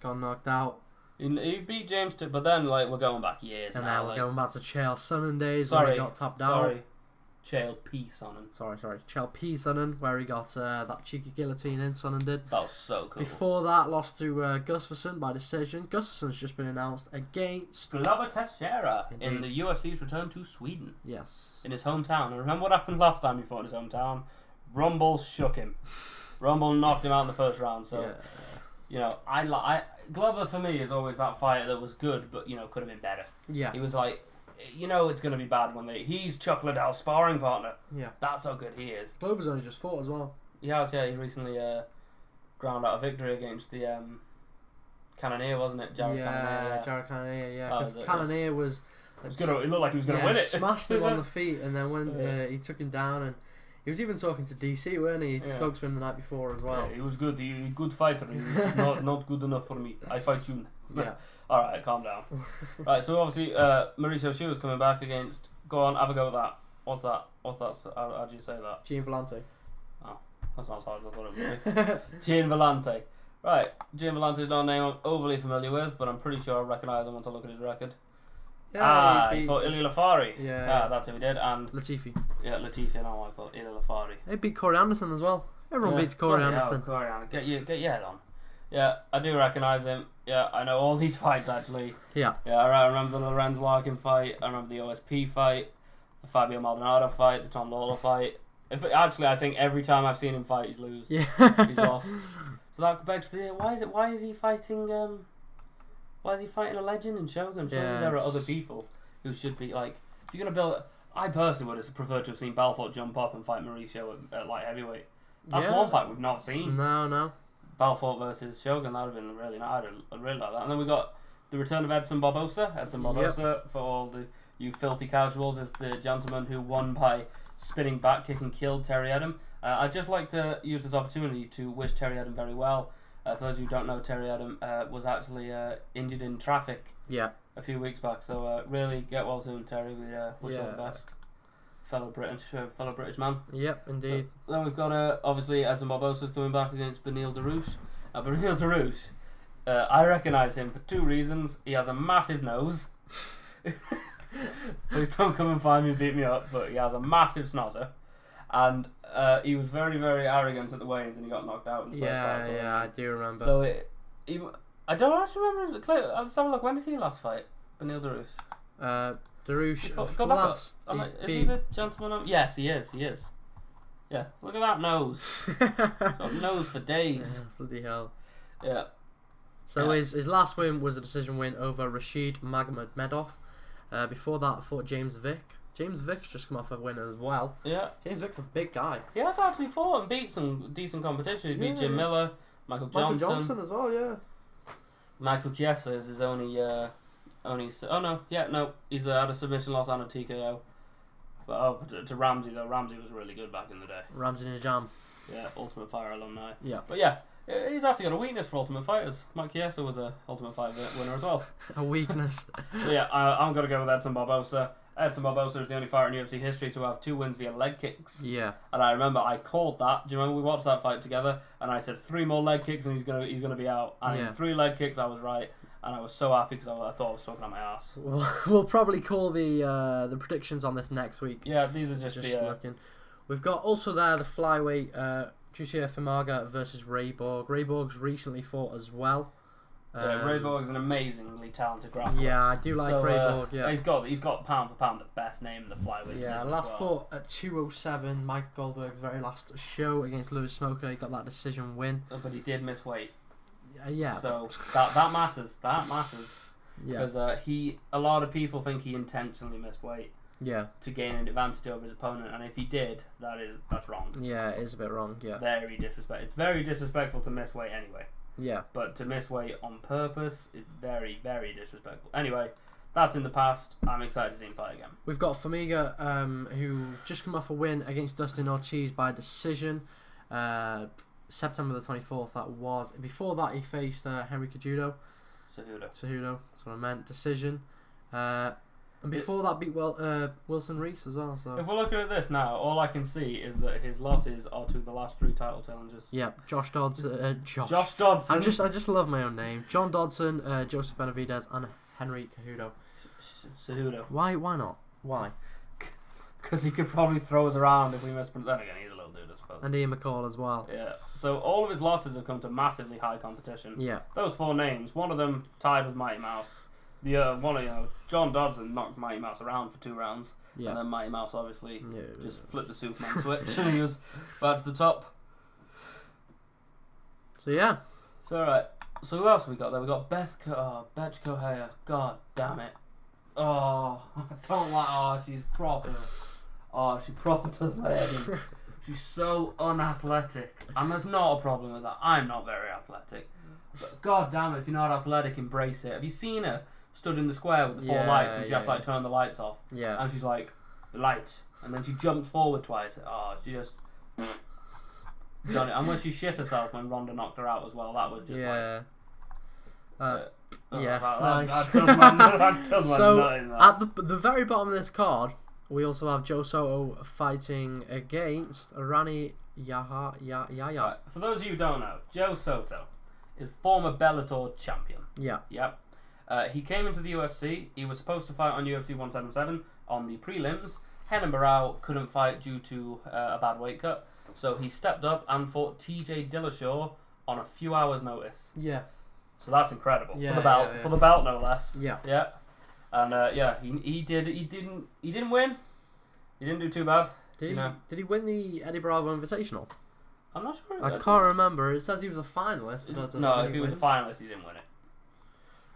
Speaker 3: got knocked out.
Speaker 2: He beat James, but then we're going back years
Speaker 3: And
Speaker 2: now.
Speaker 3: now we're going back to Chael Sonnen days
Speaker 2: Sorry,
Speaker 3: where he got tapped out.
Speaker 2: Chael P. Sonnen.
Speaker 3: Sorry. Chael P. Sonnen, where he got that cheeky guillotine in, Sonnen did.
Speaker 2: That was so cool.
Speaker 3: Before that, lost to Gustafsson by decision. Gustafsson's just been announced against...
Speaker 2: Glover Teixeira in the UFC's return to Sweden.
Speaker 3: Yes.
Speaker 2: In his hometown. And remember what happened last time he fought in his hometown? Rumble shook him. Rumble knocked him out in the first round. So, you know, Glover for me is always that fighter that was good, but, you know, could have been better.
Speaker 3: Yeah.
Speaker 2: He was like, you know it's going to be bad when he's Chuck Liddell's sparring partner.
Speaker 3: Yeah.
Speaker 2: That's how good he is.
Speaker 3: Glover's only just fought as well.
Speaker 2: He has, yeah. He recently ground out a victory against the Cannonier, wasn't it? Jared Cannonier.
Speaker 3: Jared Cannonier, yeah.
Speaker 2: That
Speaker 3: Because
Speaker 2: was it,
Speaker 3: Cannonier was...
Speaker 2: It looked like he was going to win it.
Speaker 3: Smashed him on the feet, and then when he took him down, and he was even talking to DC, weren't he? He spoke to him the night before as well.
Speaker 2: Yeah, he was good. He was a good fighter. He was not good enough for me. I fight you.
Speaker 3: Yeah.
Speaker 2: All right, calm down. Right, so obviously Mauricio Shu is coming back against. Go on, have a go with that. What's that? How do you say that?
Speaker 3: Gian Vellante.
Speaker 2: Oh, that's not as hard as I thought it would be. Gian Vellante. Right, Gian Vellante is not a name I'm overly familiar with, but I'm pretty sure I recognise him once I look at his record.
Speaker 3: Yeah,
Speaker 2: he fought Ilya Lafari.
Speaker 3: Yeah.
Speaker 2: That's who he did. And
Speaker 3: Latifi.
Speaker 2: yeah, Latifi. No, I fought Ilya Lafari.
Speaker 3: He beat Corey Anderson as well. Everyone beats Corey Anderson.
Speaker 2: Corey Anderson. Get your head on. Yeah, I do recognise him. Yeah, I know all these fights actually.
Speaker 3: Yeah.
Speaker 2: Yeah, I remember the Lorenz Larkin fight. I remember the OSP fight, the Fabio Maldonado fight, the Tom Lawler fight. I think every time I've seen him fight, he's lose.
Speaker 3: Yeah.
Speaker 2: He's lost. So that begs the why is he fighting a legend in Shogun? Surely there are other people who should be like. If you're gonna build, I personally would have preferred to have seen Belfort jump up and fight Mauricio at light heavyweight. That's one fight we've not seen.
Speaker 3: No.
Speaker 2: Belfort versus Shogun, that would have been really nice. I'd really like that. And then we got the return of Edson Barbosa. Edson Barbosa, for all you filthy casuals, is the gentleman who won by spinning back kick and killed Terry Edom. I'd just like to use this opportunity to wish Terry Edom very well. For those who don't know, Terry Edom was actually injured in traffic a few weeks back. So really get well soon, Terry. We wish you all the best. Fellow British man.
Speaker 3: Yep, indeed.
Speaker 2: So, then we've got obviously Edson Barbosa's coming back against Benil Dariush. Benil Dariush, I recognise him for two reasons. He has a massive nose. Please don't come and find me and beat me up, but he has a massive snozzer. And he was very, very arrogant at the weigh-ins and he got knocked out in the first fight. So,
Speaker 3: I do remember.
Speaker 2: So I don't actually remember. Let's have a look. When did he last fight? Benil Dariush.
Speaker 3: Dariush
Speaker 2: Go back
Speaker 3: last.
Speaker 2: up. Is he the gentleman? Yes, he is. Yeah, look at that nose. Got nose for days.
Speaker 3: Bloody hell.
Speaker 2: Yeah.
Speaker 3: So his last win was a decision win over Rashid Magomedov. Before that, I fought James Vick. James Vick's just come off a win as well.
Speaker 2: Yeah.
Speaker 3: James Vick's a big guy.
Speaker 2: He has actually fought and beat some decent competition. He beat Jim Miller, Michael Johnson
Speaker 3: as well, yeah.
Speaker 2: Michael Chiesa is his only. He's had a submission loss and a TKO. But to Ramsey though. Ramsey was really good back in the day.
Speaker 3: Ramsey Najam.
Speaker 2: Yeah, Ultimate Fighter alumni.
Speaker 3: Yeah.
Speaker 2: But yeah, he's actually got a weakness for Ultimate Fighters. Mike Chiesa was a Ultimate Fighter winner as well.
Speaker 3: A weakness.
Speaker 2: So yeah, I'm gonna go with Edson Barbosa. Edson Barbosa is the only fighter in UFC history to have 2 wins via leg kicks. Yeah. And I remember I called that. Do you remember we watched that fight together? And I said 3 more leg kicks and he's gonna be out. And in 3 leg kicks I was right. And I was so happy because I thought I was talking on my ass.
Speaker 3: We'll probably call the predictions on this next week.
Speaker 2: Yeah, these are just the
Speaker 3: looking. We've got also there the flyweight Jussier Fimaga versus Ray Borg. Ray Borg's recently fought as well.
Speaker 2: Ray Borg's an amazingly talented grappler.
Speaker 3: Yeah, I do like Ray Borg. Yeah,
Speaker 2: he's got pound for pound the best name in the flyweight.
Speaker 3: Yeah, last fought at 207. Mike Goldberg's very last show against Lewis Smoker. He got that decision win.
Speaker 2: But he did miss weight.
Speaker 3: Yeah.
Speaker 2: So that matters. That matters.
Speaker 3: Yeah.
Speaker 2: Because a lot of people think he intentionally missed weight.
Speaker 3: Yeah.
Speaker 2: To gain an advantage over his opponent, and if he did, that's wrong.
Speaker 3: Yeah, it is a bit wrong. Yeah.
Speaker 2: Very disrespectful. It's very disrespectful to miss weight anyway.
Speaker 3: Yeah.
Speaker 2: But to miss weight on purpose is very, very disrespectful. Anyway, that's in the past. I'm excited to see him fight again.
Speaker 3: We've got Formiga, who just come off a win against Dustin Ortiz by decision. September the 24th, that was. Before that, he faced Henry Cejudo.
Speaker 2: Cejudo.
Speaker 3: That's what I meant. Decision. And before that beat Wilson Reese as well. So
Speaker 2: If we're looking at this now, all I can see is that his losses are to the last 3 title challenges.
Speaker 3: yeah, Josh Dodson.
Speaker 2: Josh Dodson.
Speaker 3: I just love my own name. John Dodson, Joseph Benavidez, and Henry Cejudo.
Speaker 2: Cejudo.
Speaker 3: Why not? Why?
Speaker 2: Because he could probably throw us around if we mispronounce. Then again, he's a little dude, I suppose.
Speaker 3: And Ian McCall as well.
Speaker 2: Yeah. So all of his losses have come to massively high competition.
Speaker 3: Yeah.
Speaker 2: Those 4 names, one of them tied with Mighty Mouse. The one, John Dodson knocked Mighty Mouse around for 2 rounds.
Speaker 3: Yeah.
Speaker 2: And then Mighty Mouse obviously
Speaker 3: Yeah.
Speaker 2: just flipped the Superman switch and he was back to the top.
Speaker 3: So yeah.
Speaker 2: So alright. So who else have we got there? We got Betch Kohaya. God damn it. Oh, I don't like. Oh, she's proper. Oh, she proper does my head in. She's so unathletic, and there's not a problem with that. I'm not very athletic, but god damn it, if you're not athletic, embrace it. Have you seen her stood in the square with the 4 lights, and she has to like turn the lights off?
Speaker 3: Yeah.
Speaker 2: And she's like, the light, and then she jumps forward twice. Oh, she just done it. And when she shit herself when Ronda knocked her out as well, that was just
Speaker 3: Yeah.
Speaker 2: yeah,
Speaker 3: Nice.
Speaker 2: that does my
Speaker 3: So
Speaker 2: nut in that.
Speaker 3: at the very bottom of this card, we also have Joe Soto fighting against Rani Yahya.
Speaker 2: Right, for those of you who don't know, Joe Soto is former Bellator champion.
Speaker 3: Yeah.
Speaker 2: Yep. He came into the UFC. He was supposed to fight on UFC 177 on the prelims. Henan Barrow couldn't fight due to a bad weight cut, so he stepped up and fought TJ Dillashaw on a few hours' notice.
Speaker 3: Yeah.
Speaker 2: So that's incredible
Speaker 3: Yeah,
Speaker 2: for the belt,
Speaker 3: yeah.
Speaker 2: for the belt no less.
Speaker 3: Yeah.
Speaker 2: Yeah. And he didn't win. He didn't do too bad.
Speaker 3: Did he win the Eddie Bravo Invitational?
Speaker 2: I'm not sure.
Speaker 3: I can't remember. It says he was a finalist, but that doesn't
Speaker 2: No,
Speaker 3: mean
Speaker 2: if he was a
Speaker 3: wins.
Speaker 2: finalist, he didn't win it.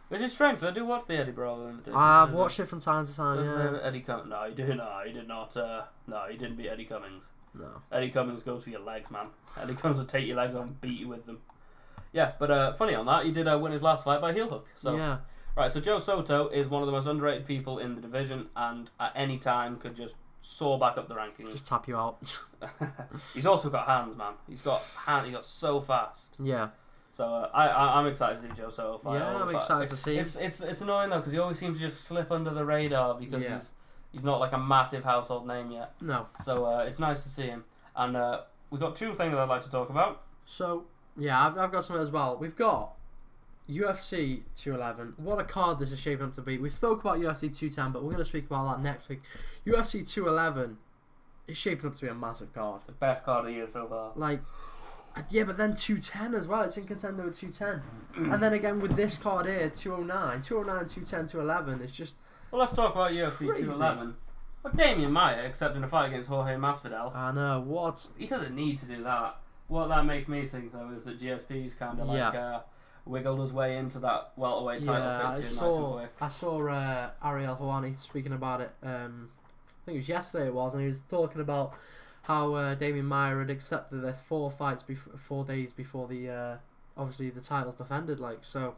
Speaker 2: Which is strange. 'Cause I do watch the Eddie Bravo Invitation.
Speaker 3: I've watched it from time to time. Yeah.
Speaker 2: Eddie Cummings. No, he did. No, he did not. No, he didn't beat Eddie Cummings.
Speaker 3: No.
Speaker 2: Eddie Cummings goes for your legs, man. Eddie Cummings will take your legs and beat you with them. Yeah, but funny on that, he did win his last fight by heel hook. So
Speaker 3: Yeah.
Speaker 2: right, so Joe Soto is one of the most underrated people in the division, and at any time could just soar back up the rankings.
Speaker 3: Just tap you out.
Speaker 2: He's also got hands, man. He's got so fast.
Speaker 3: Yeah.
Speaker 2: So I'm excited to see Joe Soto fight.
Speaker 3: Yeah, I'm excited to see him.
Speaker 2: It's annoying though because he always seems to just slip under the radar because
Speaker 3: Yeah.
Speaker 2: he's not like a massive household name yet.
Speaker 3: No.
Speaker 2: So it's nice to see him. And we've got 2 things I'd like to talk about.
Speaker 3: So yeah, I've got something as well. We've got UFC 211. What a card this is shaping up to be. We spoke about UFC 210, but we're going to speak about that next week. UFC 211 is shaping up to be a massive card.
Speaker 2: The best card of the year so far.
Speaker 3: Like, yeah, but then 210 as well. It's in contender with 210. And then again with this card here, 209, 210, 211. It's just...
Speaker 2: Well, let's talk about UFC
Speaker 3: crazy.
Speaker 2: 211. Well, Damian Maia accepting a fight against Jorge Masvidal.
Speaker 3: I know, what?
Speaker 2: He doesn't need to do that. What that makes me think though is that GSP's kind of like wiggled his way into that welterweight title
Speaker 3: Yeah,
Speaker 2: picture nice and quick.
Speaker 3: I saw Ariel Hawani speaking about it. I think it was yesterday it was, and he was talking about how Damian Maia had accepted this 4 days before the obviously the title's defended. Like, so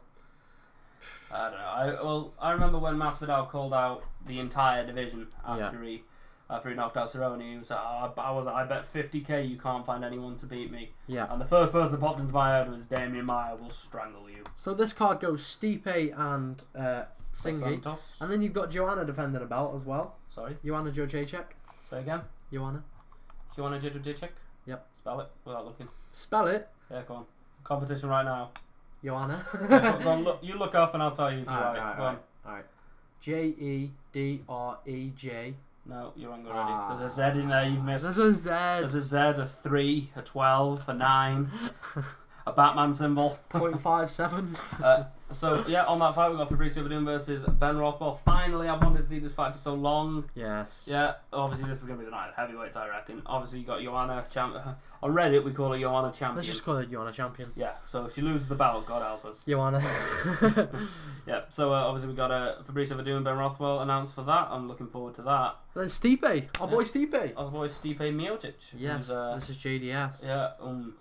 Speaker 2: I don't know. I remember when Masvidal called out the entire division after he knocked out Cerrone. He was like, I bet 50k you can't find anyone to beat me.
Speaker 3: yeah.
Speaker 2: And the first person that popped into my head was Damian Maia will strangle you.
Speaker 3: So this card goes Stipe and Thingy,
Speaker 2: Santos.
Speaker 3: and then you've got Joanna defending a belt as well.
Speaker 2: Sorry,
Speaker 3: Joanna Jędrzejczyk.
Speaker 2: say again.
Speaker 3: Joanna.
Speaker 2: Joanna Jędrzejczyk?
Speaker 3: Yep.
Speaker 2: Spell it without looking.
Speaker 3: Spell it.
Speaker 2: Yeah, go on. Competition right now.
Speaker 3: Joanna.
Speaker 2: Go on, look, you look up and I'll tell you if you're right. Go on.
Speaker 3: Alright. Jedrej.
Speaker 2: No, you're wrong already. There's a Z in there you've missed.
Speaker 3: There's a Z.
Speaker 2: There's a Z, a 3, a 12, a 9, a Batman symbol.
Speaker 3: 0.57.
Speaker 2: So, yeah, on that fight, we got Fabricio Verdun versus Ben Rothwell. Finally, I've wanted to see this fight for so long.
Speaker 3: Yes.
Speaker 2: Yeah, obviously, this is going to be the night of heavyweights, I reckon. Obviously, you got Joanna on Reddit, we call her Joanna Champion.
Speaker 3: Let's just call it Joanna Champion.
Speaker 2: Yeah, so if she loses the belt, God help us.
Speaker 3: Joanna.
Speaker 2: Yeah, so obviously, we got Fabricio Verdun and Ben Rothwell announced for that. I'm looking forward to that.
Speaker 3: Then Stipe. Our boy Stipe.
Speaker 2: Our boy Stipe Miocic.
Speaker 3: Yes. This is JDS.
Speaker 2: Yeah,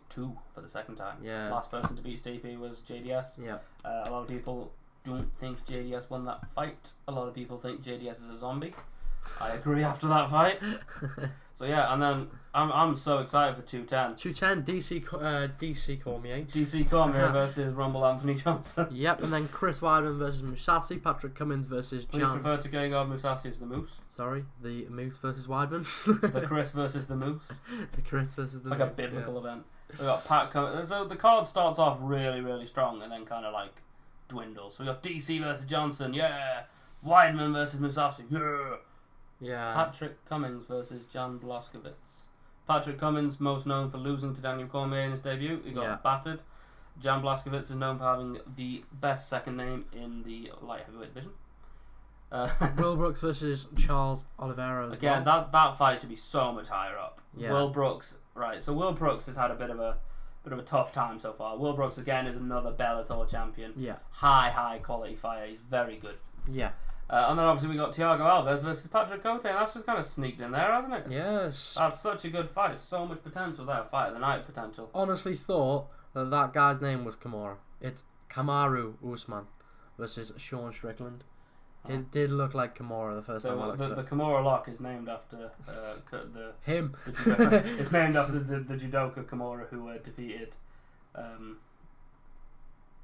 Speaker 2: 2 for the second time.
Speaker 3: Yeah.
Speaker 2: Last person to beat Stipe was JDS.
Speaker 3: Yeah.
Speaker 2: A lot of people don't think JDS won that fight. A lot of people think JDS is a zombie. I agree after that fight. So yeah, and then I'm so excited for 210.
Speaker 3: 210, DC Cormier.
Speaker 2: DC Cormier versus Rumble Anthony Johnson.
Speaker 3: Yep, and then Chris Weidman versus Musashi. Patrick Cummins versus
Speaker 2: Please
Speaker 3: Jan.
Speaker 2: refer to Gegard Musashi as the Moose.
Speaker 3: Sorry, the Moose versus Weidman.
Speaker 2: The Chris versus the Moose.
Speaker 3: The Chris versus the
Speaker 2: Like
Speaker 3: Moose.
Speaker 2: a biblical event. We got Pat Cummins. So the card starts off really, really strong and then kind of like dwindles. So we got DC versus Johnson. Yeah. Weidman versus Musashi. Yeah.
Speaker 3: Yeah.
Speaker 2: Patrick Cummins versus Jan Blachowicz. Patrick Cummins, most known for losing to Daniel Cormier in his debut. He got battered. Jan Blachowicz is known for having the best second name in the light heavyweight division.
Speaker 3: Will Brooks versus Charles Oliveira.
Speaker 2: Again, that fight should be so much higher up.
Speaker 3: Yeah.
Speaker 2: Will Brooks, right? So Will Brooks has had a bit of a tough time so far. Will Brooks again is another Bellator champion.
Speaker 3: Yeah.
Speaker 2: High quality fighter. He's very good.
Speaker 3: Yeah.
Speaker 2: And then obviously we got Thiago Alves versus Patrick Cote, and that's just kind of sneaked in there, hasn't it?
Speaker 3: Yes.
Speaker 2: That's such a good fight. So much potential there. Fight of the night potential.
Speaker 3: Honestly thought that guy's name was Kimura. It's Kamaru Usman versus Sean Strickland. It did look like Kimura the first time I looked at
Speaker 2: the
Speaker 3: it.
Speaker 2: Kimura lock is named after
Speaker 3: Him.
Speaker 2: the judoka. It's named after the judoka Kimura who defeated.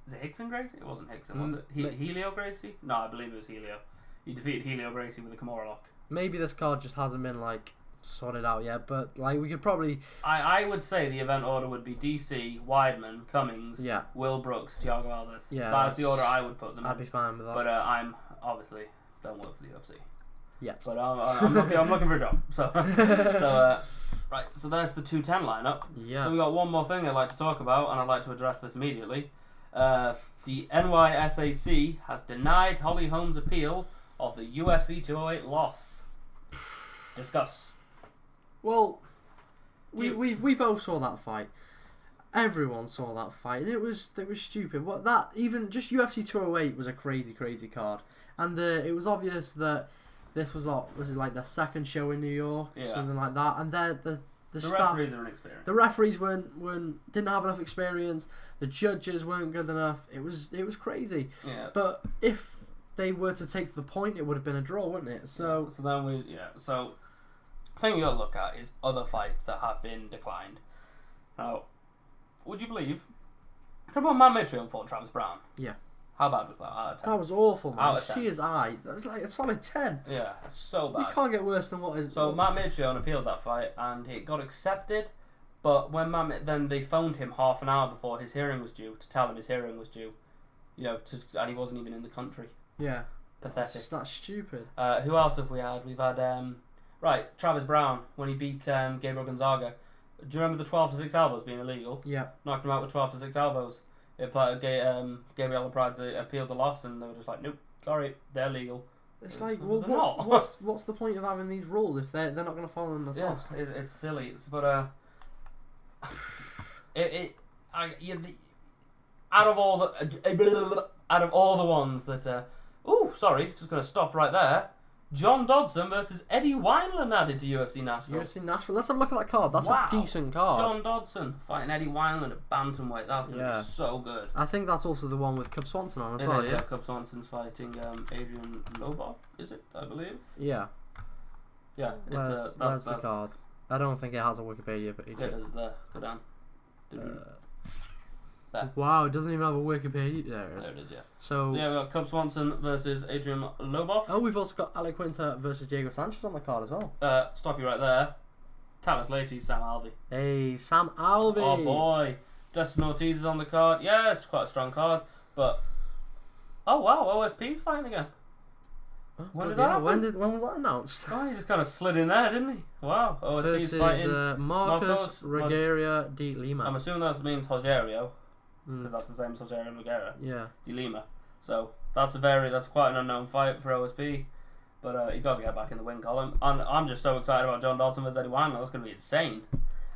Speaker 2: Is it Hickson Gracie? It wasn't Hickson, was it? Helio Gracie? No, I believe it was Helio. He defeated Helio Gracie with a Kimura lock.
Speaker 3: Maybe this card just hasn't been like sorted out yet, but like we could probably.
Speaker 2: I would say the event order would be DC, Weidman, Cummings, Will Brooks, Thiago Alves.
Speaker 3: Yeah,
Speaker 2: that's the order I would put them in.
Speaker 3: I'd be fine with that.
Speaker 2: But I'm obviously don't work for the UFC.
Speaker 3: Yeah.
Speaker 2: But I'm looking for a job. So right. So there's the 210 lineup.
Speaker 3: Yeah.
Speaker 2: So we got one more thing I'd like to talk about, and I'd like to address this immediately. The NYSAC has denied Holly Holm's appeal of the UFC 208 loss. Discuss.
Speaker 3: Well, we both saw that fight. Everyone saw that fight. It was stupid. What that even just UFC 208 was a crazy card, and it was obvious that this was it like their second show in New York, something like that, and the staff,
Speaker 2: referees are inexperienced.
Speaker 3: The referees didn't have enough experience. The judges weren't good enough. It was crazy.
Speaker 2: Yeah.
Speaker 3: But if they were to take the point, it would have been a draw, wouldn't it? So
Speaker 2: then So the thing you got to look at is other fights that have been declined. Now, would you believe? Remember when Matt Mitrione fought Travis Brown?
Speaker 3: Yeah.
Speaker 2: How bad was that? Out of 10.
Speaker 3: That was awful, man.
Speaker 2: Out of 10.
Speaker 3: See his eye. That was like a solid 10.
Speaker 2: Yeah, it's so bad.
Speaker 3: You can't get worse than what is.
Speaker 2: So Matt Mitrione appealed that fight and it got accepted, but when then they phoned him half an hour before his hearing was due to tell him his hearing was due, and he wasn't even in the country.
Speaker 3: Yeah.
Speaker 2: Pathetic.
Speaker 3: That's stupid.
Speaker 2: Who else have we had? We've had Travis Brown when he beat Gabriel Gonzaga. Do you remember the 12-6 elbows being illegal?
Speaker 3: Yeah.
Speaker 2: Knocked him out with 12-6 elbows. Gabriel appealed the loss, and they were just like, nope, sorry, they're legal.
Speaker 3: It's like, well, what's the point of having these rules if they're not going to follow them themselves?
Speaker 2: Yeah, it's silly. But out of all the ones that just going to stop right there. John Dodson versus Eddie Wineland added to UFC Nashville.
Speaker 3: UFC Nashville. Let's have a look at that card. That's a decent card.
Speaker 2: John Dodson fighting Eddie Wineland at bantamweight. That's going to be so good.
Speaker 3: I think that's also the one with Cub Swanson on as well.
Speaker 2: It is, yeah. Cub Swanson's fighting Adrian Lobov, is it? I believe.
Speaker 3: Yeah.
Speaker 2: Yeah.
Speaker 3: Where's the card? I don't think it has a Wikipedia page.
Speaker 2: It is there. Go down. There.
Speaker 3: Wow, it doesn't even have a Wikipedia. There it is.
Speaker 2: There it is, yeah.
Speaker 3: So
Speaker 2: yeah, we've got Cub Swanson versus Adrian Lobov.
Speaker 3: Oh, we've also got Alec Quinter versus Diego Sanchez on the card as well.
Speaker 2: Stop you right there. Talis Leahy's Sam Alvey.
Speaker 3: Hey, Sam Alvey.
Speaker 2: Oh boy. Dustin Ortiz is on the card. Yes, quite a strong card. But oh wow, OSP's fighting again. When did that happen?
Speaker 3: When was that announced?
Speaker 2: Oh, he just kind of slid in there, didn't he? Wow. OSP's fighting
Speaker 3: Marcos Rogeria de Lima.
Speaker 2: I'm assuming that means Rogerio. Because that's the same as Rogerio and Nogueira.
Speaker 3: Yeah.
Speaker 2: De Lima. So that's quite an unknown fight for OSP. But you got to get back in the win column. And I'm just so excited about John Dodson versus Eddie Wineland. That's going to be insane.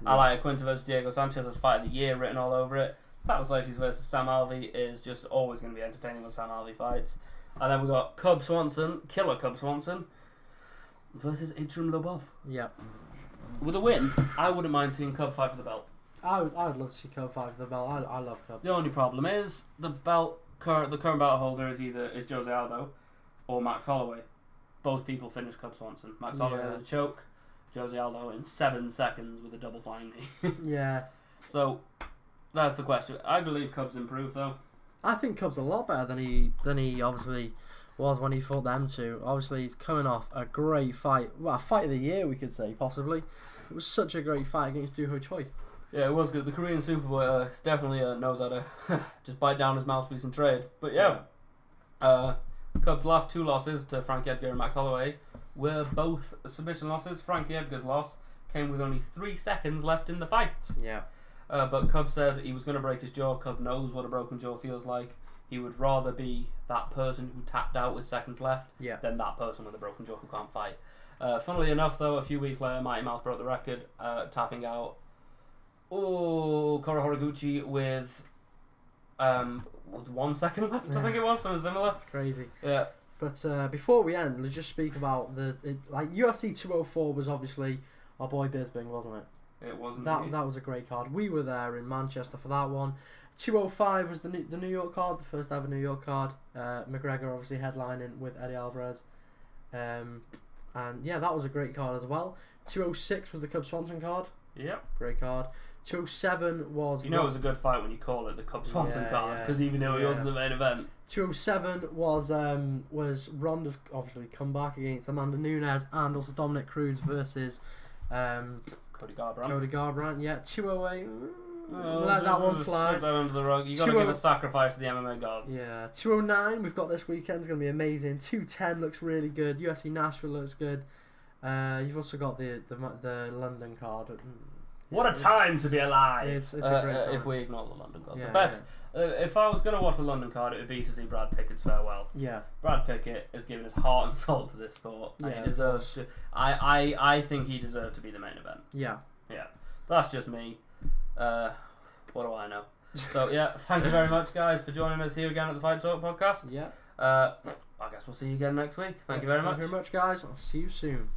Speaker 2: Yeah. I like Quinta versus Diego Sanchez as fight of the year written all over it. Talis Leahy's versus Sam Alvey is just always going to be entertaining when Sam Alvey fights. And then we've got Cub Swanson, Killer Cub Swanson, versus Adrian Lobov.
Speaker 3: Yeah.
Speaker 2: With a win, I wouldn't mind seeing Cub fight for the belt.
Speaker 3: I would love to see Cub fight for the belt. I love Cub.
Speaker 2: The only problem is the current belt holder is Jose Aldo or Max Holloway. both people finished Cub Swanson. Max Holloway
Speaker 3: Yeah.
Speaker 2: with a choke, Jose Aldo in 7 seconds with a double flying knee.
Speaker 3: Yeah.
Speaker 2: So that's the question. I believe Cub's improved though.
Speaker 3: I think Cub's a lot better than he obviously was when he fought them two. Obviously, he's coming off a great fight. Well, a fight of the year, we could say, possibly. It was such a great fight against Doo Ho Choi.
Speaker 2: Yeah, it was good. The Korean Superboy definitely knows how to just bite down his mouthpiece and trade. But yeah, Cubs' last 2 losses to Frankie Edgar and Max Holloway were both submission losses. Frankie Edgar's loss came with only 3 seconds left in the fight.
Speaker 3: Yeah.
Speaker 2: But Cub said he was going to break his jaw. Cub knows what a broken jaw feels like. He would rather be that person who tapped out with seconds left than that person with a broken jaw who can't fight. Funnily enough, though, a few weeks later, Mighty Mouse broke the record, tapping out Koro Horiguchi with 1 second left, I think it was, something similar.
Speaker 3: That's crazy.
Speaker 2: Yeah.
Speaker 3: But before we end, let's just speak about UFC 204 was obviously our boy Bisping, wasn't it?
Speaker 2: It wasn't.
Speaker 3: That was a great card. We were there in Manchester for that one. 205 was the New York card, the first ever New York card. McGregor obviously headlining with Eddie Alvarez. And yeah, that was a great card as well. 206 was the Cub Swanson card.
Speaker 2: Yep.
Speaker 3: Great card. 207 was...
Speaker 2: You know it was a good fight when you call it the Cub Swanson card, because even though he wasn't the main event.
Speaker 3: 207 was Ronda's obviously comeback against Amanda Nunes, and also Dominic Cruz versus
Speaker 2: Cody Garbrandt.
Speaker 3: Cody Garbrandt, yeah. 208... let that one slide.
Speaker 2: Slip that under the rug. You got to give a sacrifice to the MMA gods.
Speaker 3: Yeah. 209 we've got this weekend. It's going to be amazing. 210 looks really good. UFC Nashville looks good. You've also got the London card.
Speaker 2: What a time to be alive!
Speaker 3: It's a great time.
Speaker 2: If we ignore the London card.
Speaker 3: Yeah,
Speaker 2: The best, if I was going to watch the London card, it would be to see Brad Pickett's farewell.
Speaker 3: Yeah.
Speaker 2: Brad Pickett has given his heart and soul to this sport, and he deserves to. I think he deserved to be the main event.
Speaker 3: Yeah.
Speaker 2: Yeah. That's just me. What do I know? So yeah, thank you very much, guys, for joining us here again at the Fight Talk podcast.
Speaker 3: Yeah.
Speaker 2: I guess we'll see you again next week. Thank you very much.
Speaker 3: Thank you very much, guys. I'll see you soon.